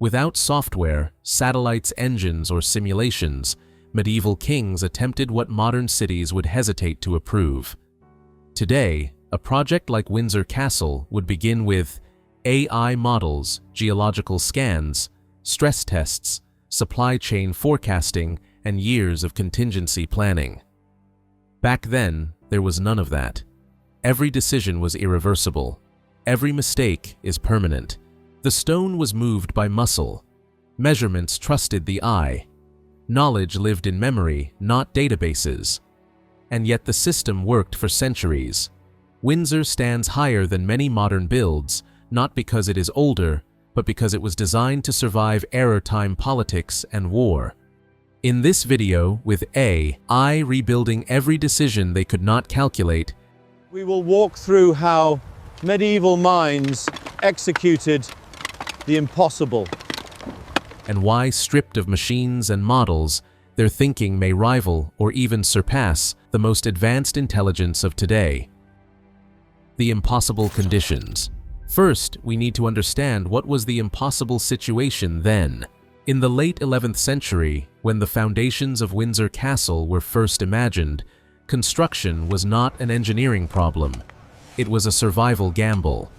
Without software, satellites, engines, or simulations, medieval kings attempted what modern cities would hesitate to approve. Today, a project like Windsor Castle would begin with AI models, geological scans, stress tests, supply chain forecasting, and years of contingency planning. Back then, there was none of that. Every decision was irreversible. Every mistake is permanent. The stone was moved by muscle. Measurements trusted the eye. Knowledge lived in memory, not databases. And yet the system worked for centuries. Windsor stands higher than many modern builds, not because it is older, but because it was designed to survive error-time politics and war. In this video, with AI rebuilding every decision they could not calculate, we will walk through how medieval minds executed the impossible. And why, stripped of machines and models, their thinking may rival or even surpass the most advanced intelligence of today. The impossible conditions. First, we need to understand what was the impossible situation then. In the late 11th century, when the foundations of Windsor Castle were first imagined, construction was not an engineering problem. It was a survival gamble.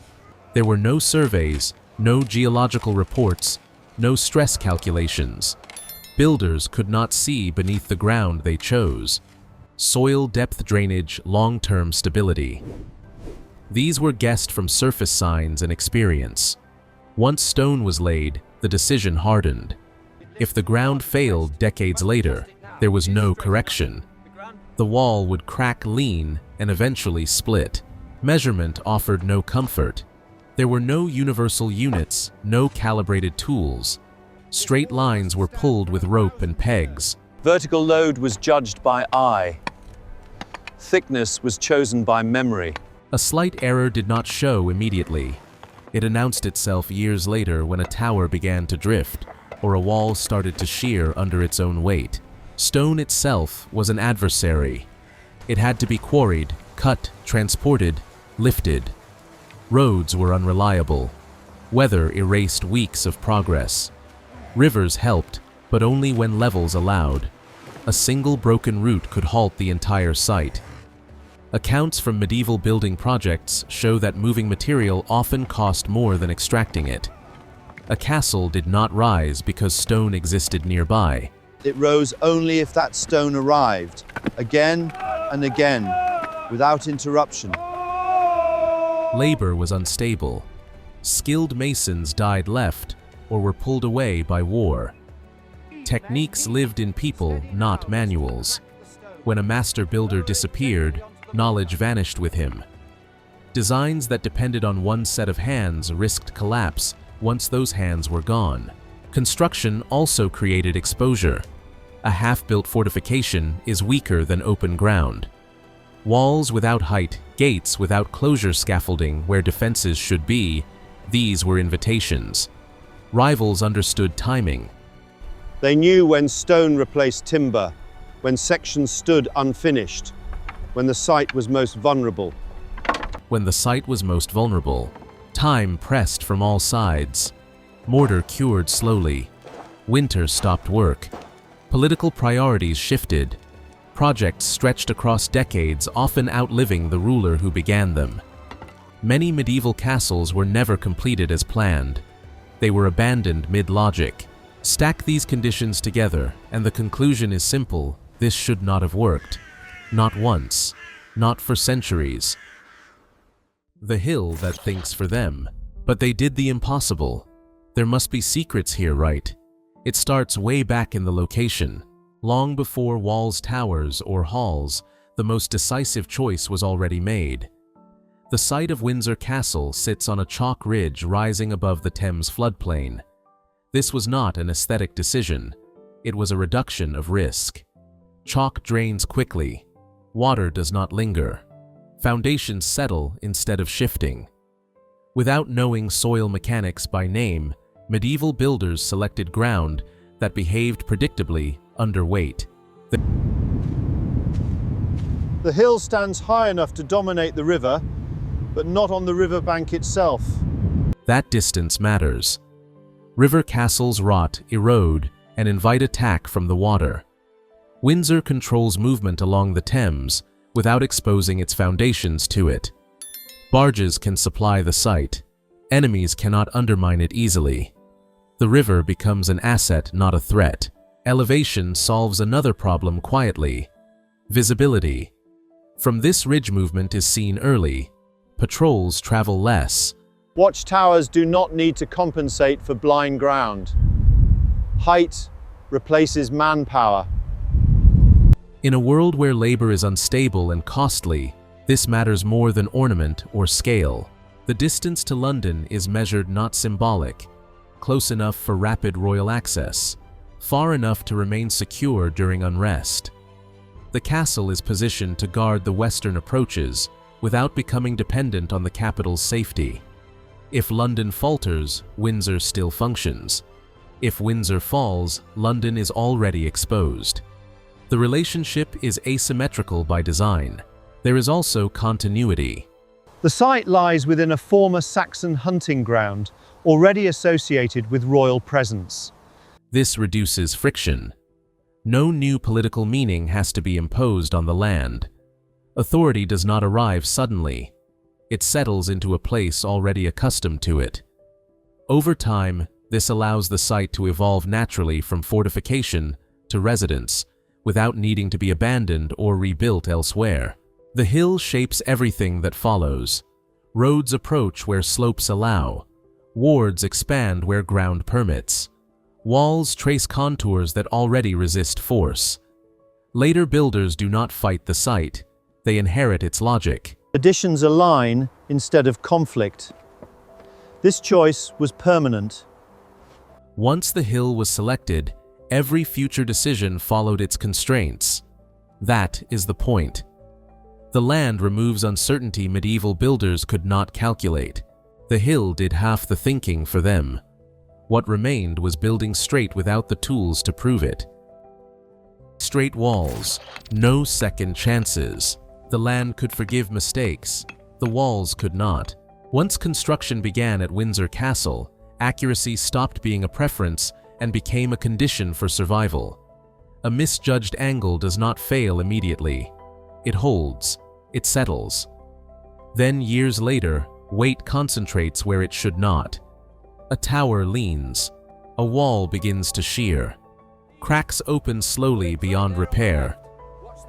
There were no surveys, no geological reports, no stress calculations. Builders could not see beneath the ground they chose. Soil depth drainage, long-term stability. These were guessed from surface signs and experience. Once stone was laid, the decision hardened. If the ground failed decades later, there was no correction. The wall would crack, lean, and eventually split. Measurement offered no comfort. There were no universal units, no calibrated tools. Straight lines were pulled with rope and pegs. Vertical load was judged by eye. Thickness was chosen by memory. A slight error did not show immediately. It announced itself years later when a tower began to drift, or a wall started to shear under its own weight. Stone itself was an adversary. It had to be quarried, cut, transported, lifted. Roads were unreliable. Weather erased weeks of progress. Rivers helped, but only when levels allowed. A single broken root could halt the entire site. Accounts from medieval building projects show that moving material often cost more than extracting it. A castle did not rise because stone existed nearby. It rose only if that stone arrived, again and again, without interruption. Labor was unstable. Skilled masons died left or were pulled away by war. Techniques lived in people, not manuals. When a master builder disappeared, knowledge vanished with him. Designs that depended on one set of hands risked collapse once those hands were gone. Construction also created exposure. A half-built fortification is weaker than open ground. Walls without height, gates without closure scaffolding where defenses should be, these were invitations. Rivals understood timing. They knew when stone replaced timber, when sections stood unfinished, when the site was most vulnerable. When the site was most vulnerable, time pressed from all sides. Mortar cured slowly. Winter stopped work. Political priorities shifted. Projects stretched across decades, often outliving the ruler who began them. Many medieval castles were never completed as planned. They were abandoned mid-logic. Stack these conditions together, and the conclusion is simple: this should not have worked. Not once. Not for centuries. The hill that thinks for them. But they did the impossible. There must be secrets here, right? It starts way back in the location. Long before walls, towers, or halls, the most decisive choice was already made. The site of Windsor Castle sits on a chalk ridge rising above the Thames floodplain. This was not an aesthetic decision. It was a reduction of risk. Chalk drains quickly. Water does not linger. Foundations settle instead of shifting. Without knowing soil mechanics by name, medieval builders selected ground that behaved predictably under weight. The hill stands high enough to dominate the river, but not on the riverbank itself. That distance matters. River castles rot, erode, and invite attack from the water. Windsor controls movement along the Thames without exposing its foundations to it. Barges can supply the site. Enemies cannot undermine it easily. The river becomes an asset, not a threat. Elevation solves another problem quietly: visibility. From this ridge movement is seen early. Patrols travel less. Watchtowers do not need to compensate for blind ground. Height replaces manpower. In a world where labor is unstable and costly, this matters more than ornament or scale. The distance to London is measured not symbolic, close enough for rapid royal access, far enough to remain secure during unrest. The castle is positioned to guard the western approaches without becoming dependent on the capital's safety. If London falters, Windsor still functions. If Windsor falls, London is already exposed. The relationship is asymmetrical by design. There is also continuity. The site lies within a former Saxon hunting ground, already associated with royal presence. This reduces friction. No new political meaning has to be imposed on the land. Authority does not arrive suddenly. It settles into a place already accustomed to it. Over time, this allows the site to evolve naturally from fortification to residence, without needing to be abandoned or rebuilt elsewhere. The hill shapes everything that follows. Roads approach where slopes allow. Wards expand where ground permits. Walls trace contours that already resist force. Later builders do not fight the site. They inherit its logic. Additions align instead of conflict. This choice was permanent. Once the hill was selected, every future decision followed its constraints. That is the point. The land removes uncertainty medieval builders could not calculate. The hill did half the thinking for them. What remained was building straight without the tools to prove it. Straight walls, no second chances. The land could forgive mistakes. The walls could not. Once construction began at Windsor Castle, accuracy stopped being a preference and became a condition for survival. A misjudged angle does not fail immediately. It holds. It settles. Then, years later, weight concentrates where it should not. A tower leans. A wall begins to shear. Cracks open slowly beyond repair.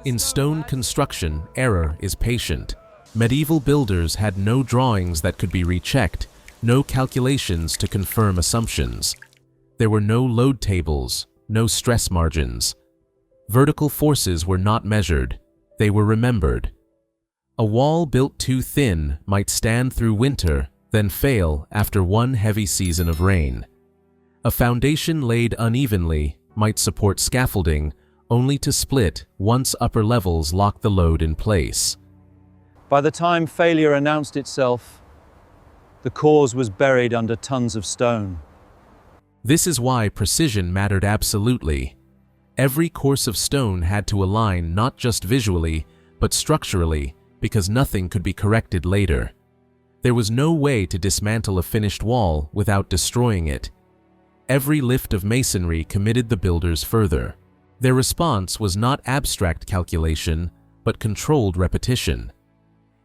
In stone construction, error is patient. Medieval builders had no drawings that could be rechecked, no calculations to confirm assumptions. There were no load tables, no stress margins. Vertical forces were not measured. They were remembered. A wall built too thin might stand through winter, then fail after one heavy season of rain. A foundation laid unevenly might support scaffolding, only to split once upper levels locked the load in place. By the time failure announced itself, the cause was buried under tons of stone. This is why precision mattered absolutely. Every course of stone had to align not just visually, but structurally, because nothing could be corrected later. There was no way to dismantle a finished wall without destroying it. Every lift of masonry committed the builders further. Their response was not abstract calculation, but controlled repetition.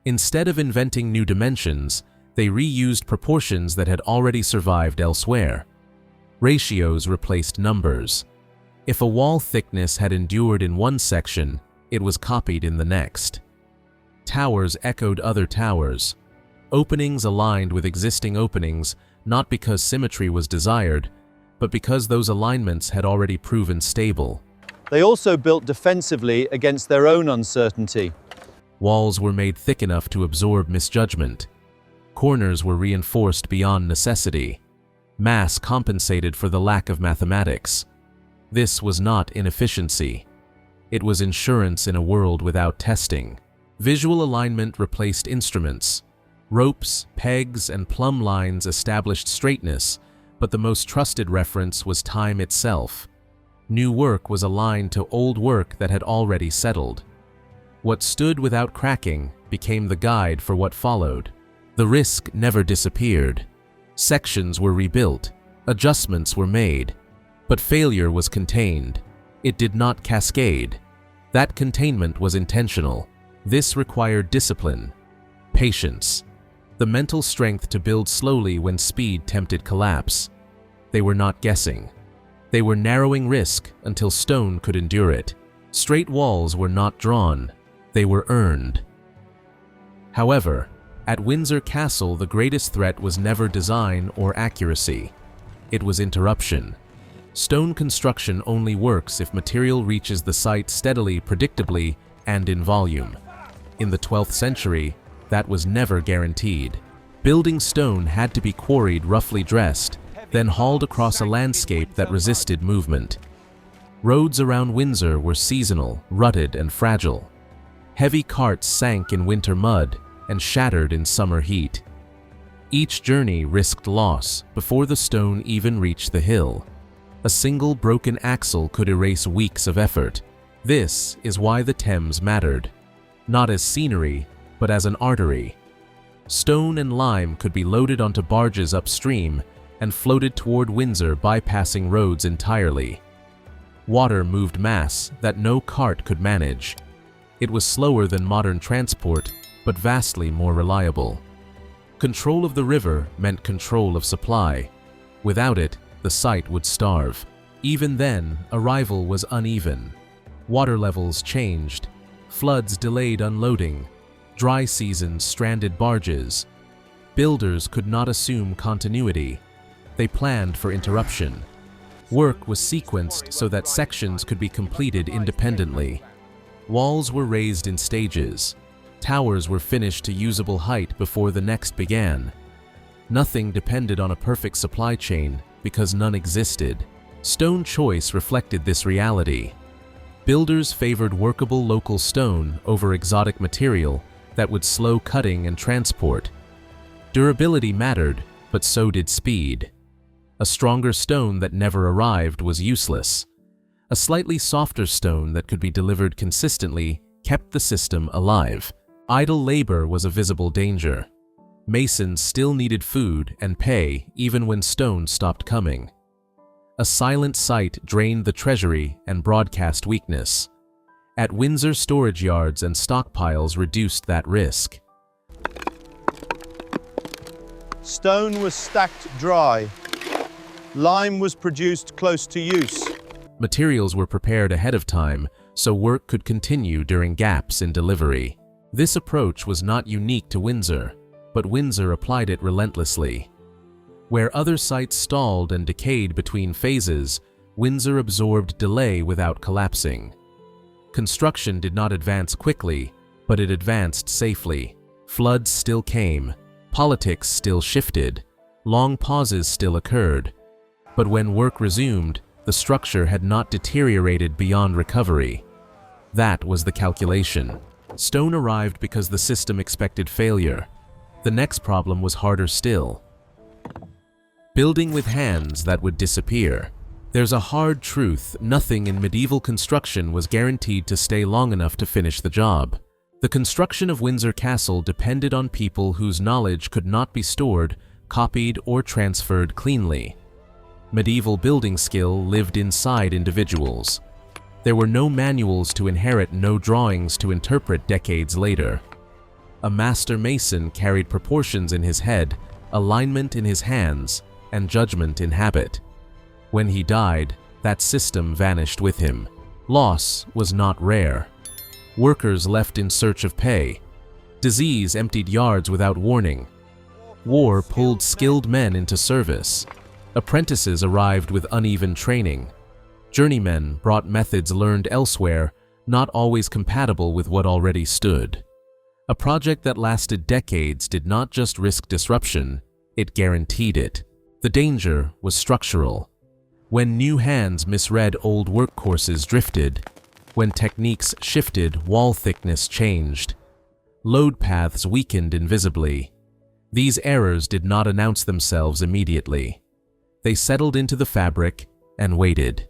Instead of inventing new dimensions, they reused proportions that had already survived elsewhere. Ratios replaced numbers. If a wall thickness had endured in one section, it was copied in the next. Towers echoed other towers. Openings aligned with existing openings, not because symmetry was desired, but because those alignments had already proven stable. They also built defensively against their own uncertainty. Walls were made thick enough to absorb misjudgment. Corners were reinforced beyond necessity. Mass compensated for the lack of mathematics. This was not inefficiency. It was insurance in a world without testing. Visual alignment replaced instruments. Ropes, pegs, and plumb lines established straightness, but the most trusted reference was time itself. New work was aligned to old work that had already settled. What stood without cracking became the guide for what followed. The risk never disappeared. Sections were rebuilt. Adjustments were made, but failure was contained. It did not cascade. That containment was intentional. This required discipline, patience, the mental strength to build slowly when speed tempted collapse. They were not guessing. They were narrowing risk until stone could endure it. Straight walls were not drawn, they were earned. However, at Windsor Castle, the greatest threat was never design or accuracy. It was interruption. Stone construction only works if material reaches the site steadily, predictably, and in volume. In the 12th century, that was never guaranteed. Building stone had to be quarried, roughly dressed, then hauled across a landscape that resisted movement. Roads around Windsor were seasonal, rutted, and fragile. Heavy carts sank in winter mud and shattered in summer heat. Each journey risked loss before the stone even reached the hill. A single broken axle could erase weeks of effort. This is why the Thames mattered, not as scenery, but as an artery. Stone and lime could be loaded onto barges upstream and floated toward Windsor, bypassing roads entirely. Water moved mass that no cart could manage. It was slower than modern transport, but vastly more reliable. Control of the river meant control of supply. Without it, the site would starve. Even then, arrival was uneven. Water levels changed. Floods delayed unloading. Dry seasons stranded barges. Builders could not assume continuity. They planned for interruption. Work was sequenced so that sections could be completed independently. Walls were raised in stages. Towers were finished to usable height before the next began. Nothing depended on a perfect supply chain because none existed. Stone choice reflected this reality. Builders favored workable local stone over exotic material that would slow cutting and transport. Durability mattered, but so did speed. A stronger stone that never arrived was useless. A slightly softer stone that could be delivered consistently kept the system alive. Idle labor was a visible danger. Masons still needed food and pay even when stone stopped coming. A silent site drained the treasury and broadcast weakness. At Windsor, storage yards and stockpiles reduced that risk. Stone was stacked dry. Lime was produced close to use. Materials were prepared ahead of time so work could continue during gaps in delivery. This approach was not unique to Windsor, but Windsor applied it relentlessly. Where other sites stalled and decayed between phases, Windsor absorbed delay without collapsing. Construction did not advance quickly, but it advanced safely. Floods still came, politics still shifted, long pauses still occurred. But when work resumed, the structure had not deteriorated beyond recovery. That was the calculation. Stone arrived because the system expected failure. The next problem was harder still. Building with hands that would disappear. There's a hard truth: nothing in medieval construction was guaranteed to stay long enough to finish the job. The construction of Windsor Castle depended on people whose knowledge could not be stored, copied, or transferred cleanly. Medieval building skill lived inside individuals. There were no manuals to inherit, no drawings to interpret decades later. A master mason carried proportions in his head, alignment in his hands, and judgment in habit. When he died, that system vanished with him. Loss was not rare. Workers left in search of pay. Disease emptied yards without warning. War pulled skilled men into service. Apprentices arrived with uneven training. Journeymen brought methods learned elsewhere, not always compatible with what already stood. A project that lasted decades did not just risk disruption, it guaranteed it. The danger was structural. When new hands misread old work courses drifted. When techniques shifted, wall thickness changed. Load paths weakened invisibly. These errors did not announce themselves immediately. They settled into the fabric and waited.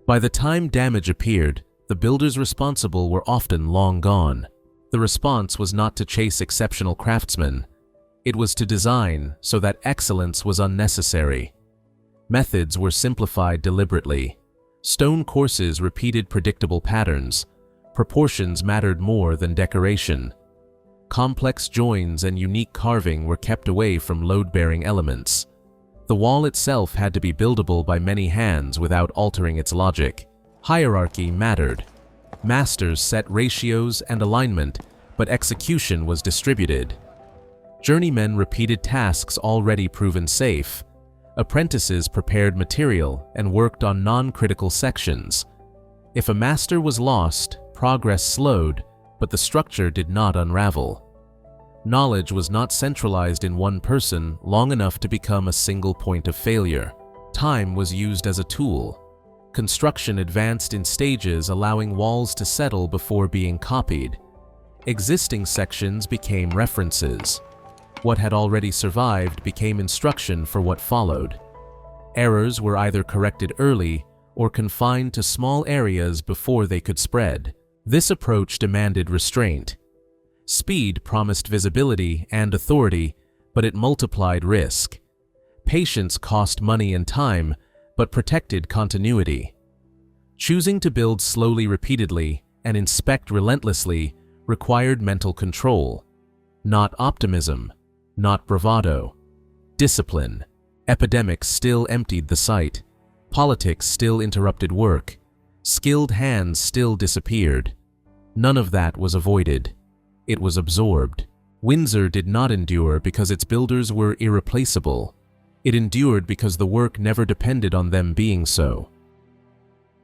By the time damage appeared, the builders responsible were often long gone. The response was not to chase exceptional craftsmen. It was to design so that excellence was unnecessary. Methods were simplified deliberately. Stone courses repeated predictable patterns. Proportions mattered more than decoration. Complex joins and unique carving were kept away from load-bearing elements. The wall itself had to be buildable by many hands without altering its logic. Hierarchy mattered. Masters set ratios and alignment, but execution was distributed. Journeymen repeated tasks already proven safe. Apprentices prepared material and worked on non-critical sections. If a master was lost, progress slowed, but the structure did not unravel. Knowledge was not centralized in one person long enough to become a single point of failure. Time was used as a tool. Construction advanced in stages, allowing walls to settle before being copied. Existing sections became references. What had already survived became instruction for what followed. Errors were either corrected early or confined to small areas before they could spread. This approach demanded restraint. Speed promised visibility and authority, but it multiplied risk. Patience cost money and time, but protected continuity. Choosing to build slowly repeatedly and inspect relentlessly required mental control. Not optimism, not bravado. Discipline. Epidemics still emptied the site. Politics still interrupted work. Skilled hands still disappeared. None of that was avoided. It was absorbed. Windsor did not endure because its builders were irreplaceable. It endured because the work never depended on them being so.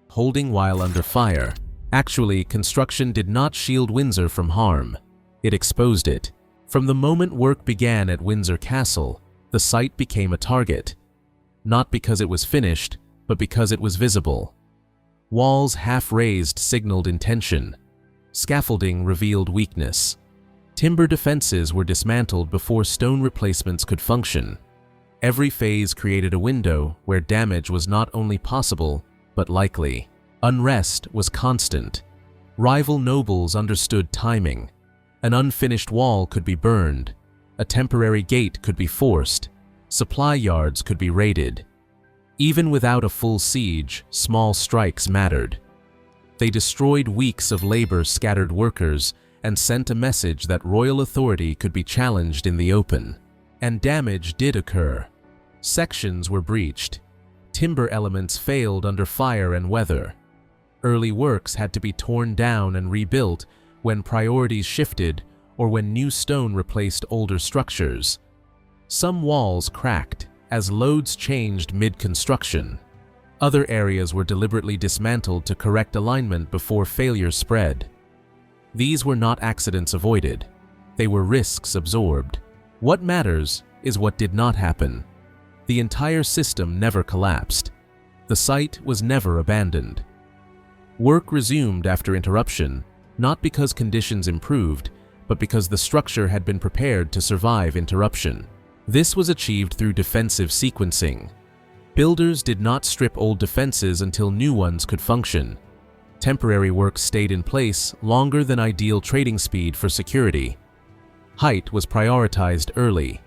Holding while under fire. Actually, construction did not shield Windsor from harm. It exposed it. From the moment work began at Windsor Castle, the site became a target. Not because it was finished, but because it was visible. Walls half-raised signaled intention. Scaffolding revealed weakness. Timber defenses were dismantled before stone replacements could function. Every phase created a window where damage was not only possible, but likely. Unrest was constant. Rival nobles understood timing. An unfinished wall could be burned. A temporary gate could be forced. Supply yards could be raided. Even without a full siege, small strikes mattered. They destroyed weeks of labor-scattered workers and sent a message that royal authority could be challenged in the open. And damage did occur. Sections were breached. Timber elements failed under fire and weather. Early works had to be torn down and rebuilt when priorities shifted or when new stone replaced older structures. Some walls cracked as loads changed mid-construction. Other areas were deliberately dismantled to correct alignment before failure spread. These were not accidents avoided. They were risks absorbed. What matters is what did not happen. The entire system never collapsed. The site was never abandoned. Work resumed after interruption, not because conditions improved, but because the structure had been prepared to survive interruption. This was achieved through defensive sequencing. Builders did not strip old defenses until new ones could function. Temporary work stayed in place longer than ideal trading speed for security. Height was prioritized early.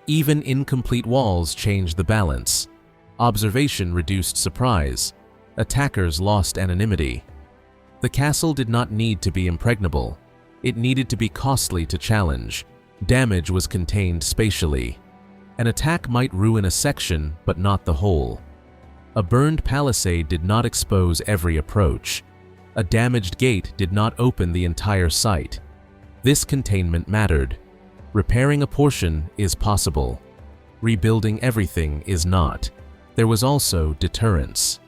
Even incomplete walls changed the balance. Observation reduced surprise. Attackers lost anonymity. The castle did not need to be impregnable. It needed to be costly to challenge. Damage was contained spatially. An attack might ruin a section, but not the whole. A burned palisade did not expose every approach. A damaged gate did not open the entire site. This containment mattered. Repairing a portion is possible. Rebuilding everything is not. There was also deterrence.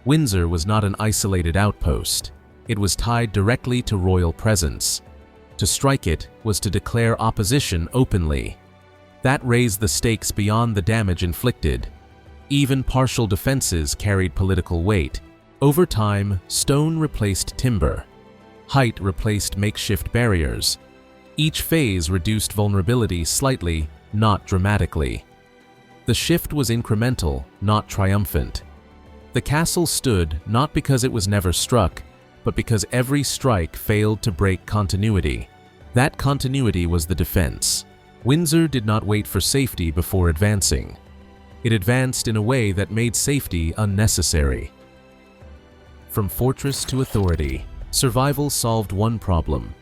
Windsor was not an isolated outpost. It was tied directly to royal presence. To strike it was to declare opposition openly. That raised the stakes beyond the damage inflicted. Even partial defenses carried political weight. Over time, stone replaced timber. Height replaced makeshift barriers. Each phase reduced vulnerability slightly, not dramatically. The shift was incremental, not triumphant. The castle stood not because it was never struck, but because every strike failed to break continuity. That continuity was the defense. Windsor did not wait for safety before advancing. It advanced in a way that made safety unnecessary. From fortress to authority, survival solved one problem,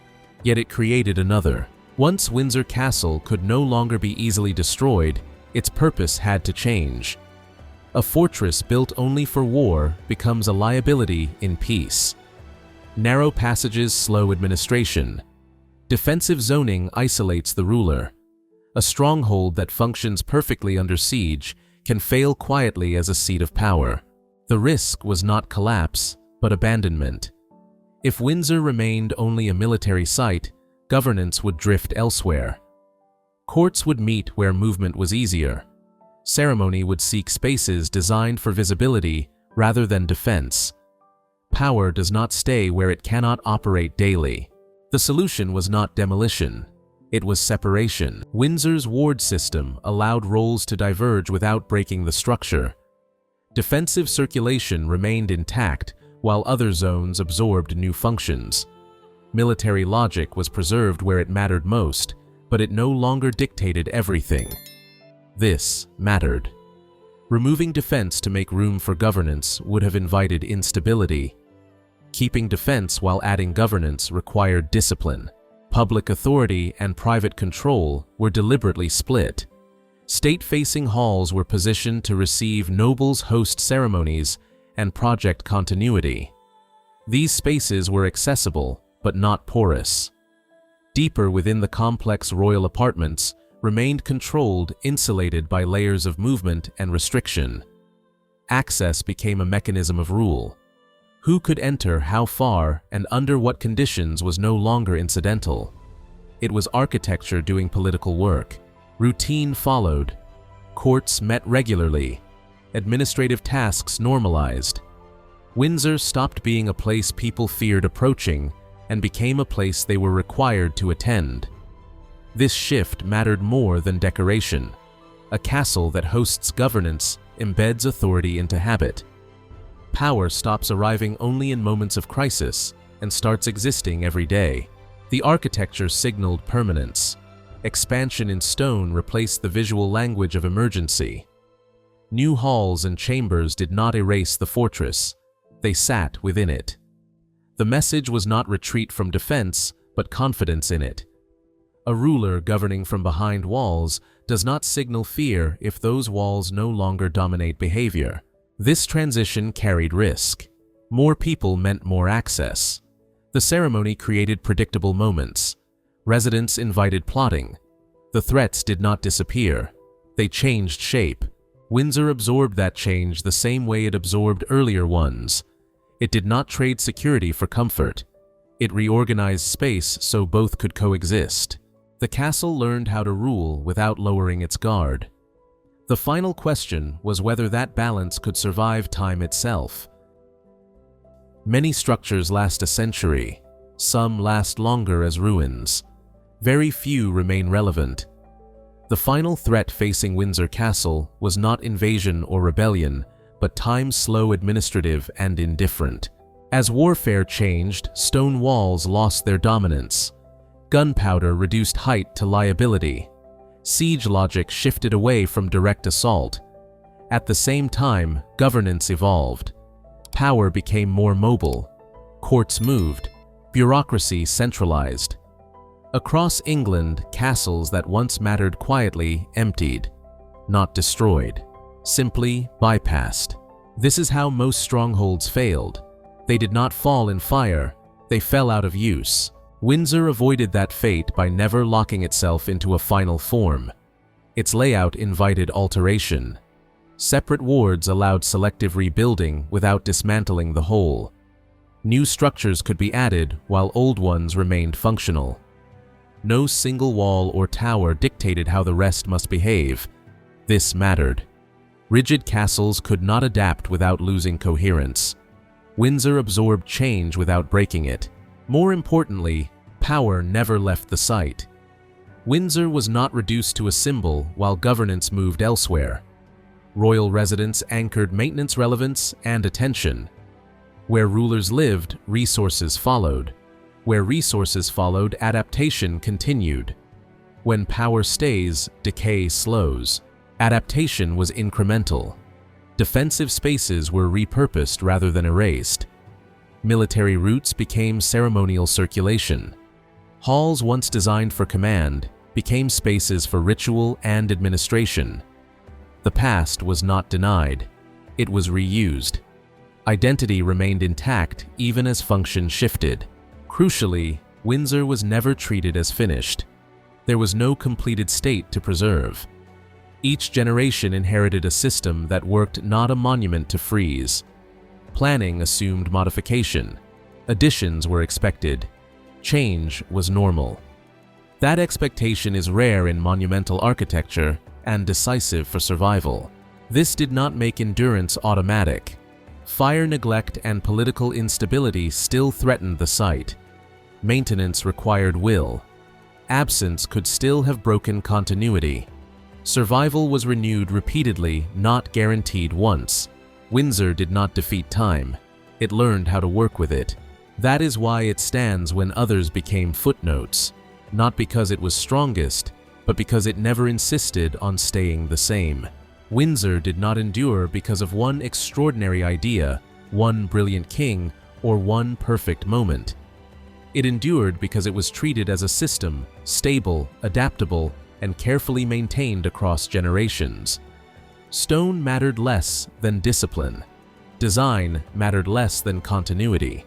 yet it created another. Once Windsor Castle could no longer be easily destroyed, its purpose had to change. A fortress built only for war becomes a liability in peace. Narrow passages slow administration. Defensive zoning isolates the ruler. A stronghold that functions perfectly under siege can fail quietly as a seat of power. The risk was not collapse, but abandonment. If Windsor remained only a military site, governance would drift elsewhere. Courts would meet where movement was easier. Ceremony would seek spaces designed for visibility rather than defense. Power does not stay where it cannot operate daily. The solution was not demolition. It was separation. Windsor's ward system allowed roles to diverge without breaking the structure. Defensive circulation remained intact, while other zones absorbed new functions. Military logic was preserved where it mattered most, but it no longer dictated everything. This mattered. Removing defense to make room for governance would have invited instability. Keeping defense while adding governance required discipline. Public authority and private control were deliberately split. State-facing halls were positioned to receive nobles' host ceremonies and project continuity. These spaces were accessible, but not porous. Deeper within the complex royal apartments remained controlled, insulated by layers of movement and restriction. Access became a mechanism of rule. Who could enter, how far, and under what conditions was no longer incidental. It was architecture doing political work. Routine followed. Courts met regularly. Administrative tasks normalized. Windsor stopped being a place people feared approaching and became a place they were required to attend. This shift mattered more than decoration. A castle that hosts governance embeds authority into habit. Power stops arriving only in moments of crisis and starts existing every day. The architecture signaled permanence. Expansion in stone replaced the visual language of emergency. New halls and chambers did not erase the fortress. They sat within it. The message was not retreat from defense, but confidence in it. A ruler governing from behind walls does not signal fear if those walls no longer dominate behavior. This transition carried risk. More people meant more access. The ceremony created predictable moments. Residents invited plotting. The threats did not disappear. They changed shape. Windsor absorbed that change the same way it absorbed earlier ones. It did not trade security for comfort. It reorganized space so both could coexist. The castle learned how to rule without lowering its guard. The final question was whether that balance could survive time itself. Many structures last a century. Some last longer as ruins. Very few remain relevant. The final threat facing Windsor Castle was not invasion or rebellion, but time's slow administrative and indifferent. As warfare changed, stone walls lost their dominance. Gunpowder reduced height to liability. Siege logic shifted away from direct assault. At the same time, governance evolved. Power became more mobile. Courts moved. Bureaucracy centralized. Across England, castles that once mattered quietly emptied. Not destroyed. Simply bypassed. This is how most strongholds failed. They did not fall in fire. They fell out of use. Windsor avoided that fate by never locking itself into a final form. Its layout invited alteration. Separate wards allowed selective rebuilding without dismantling the whole. New structures could be added while old ones remained functional. No single wall or tower dictated how the rest must behave. This mattered. Rigid castles could not adapt without losing coherence. Windsor absorbed change without breaking it. More importantly, power never left the site. Windsor was not reduced to a symbol while governance moved elsewhere. Royal residence anchored maintenance relevance and attention. Where rulers lived, resources followed. Where resources followed, adaptation continued. When power stays, decay slows. Adaptation was incremental. Defensive spaces were repurposed rather than erased. Military routes became ceremonial circulation. Halls once designed for command became spaces for ritual and administration. The past was not denied. It was reused. Identity remained intact even as function shifted. Crucially, Windsor was never treated as finished. There was no completed state to preserve. Each generation inherited a system that worked, not a monument to freeze. Planning assumed modification. Additions were expected. Change was normal. That expectation is rare in monumental architecture and decisive for survival. This did not make endurance automatic. Fire neglect and political instability still threatened the site. Maintenance required will. Absence could still have broken continuity. Survival was renewed repeatedly, not guaranteed once. Windsor did not defeat time. It learned how to work with it. That is why it stands when others became footnotes, not because it was strongest, but because it never insisted on staying the same. Windsor did not endure because of one extraordinary idea, one brilliant king, or one perfect moment. It endured because it was treated as a system, stable, adaptable, and carefully maintained across generations. Stone mattered less than discipline. Design mattered less than continuity.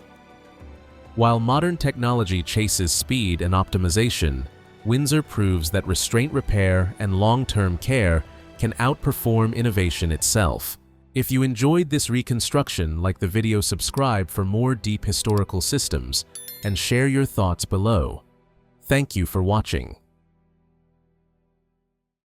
While modern technology chases speed and optimization, Windsor proves that restraint, repair, and long-term care can outperform innovation itself. If you enjoyed this reconstruction, like the video, subscribe for more deep historical systems, and share your thoughts below. Thank you for watching.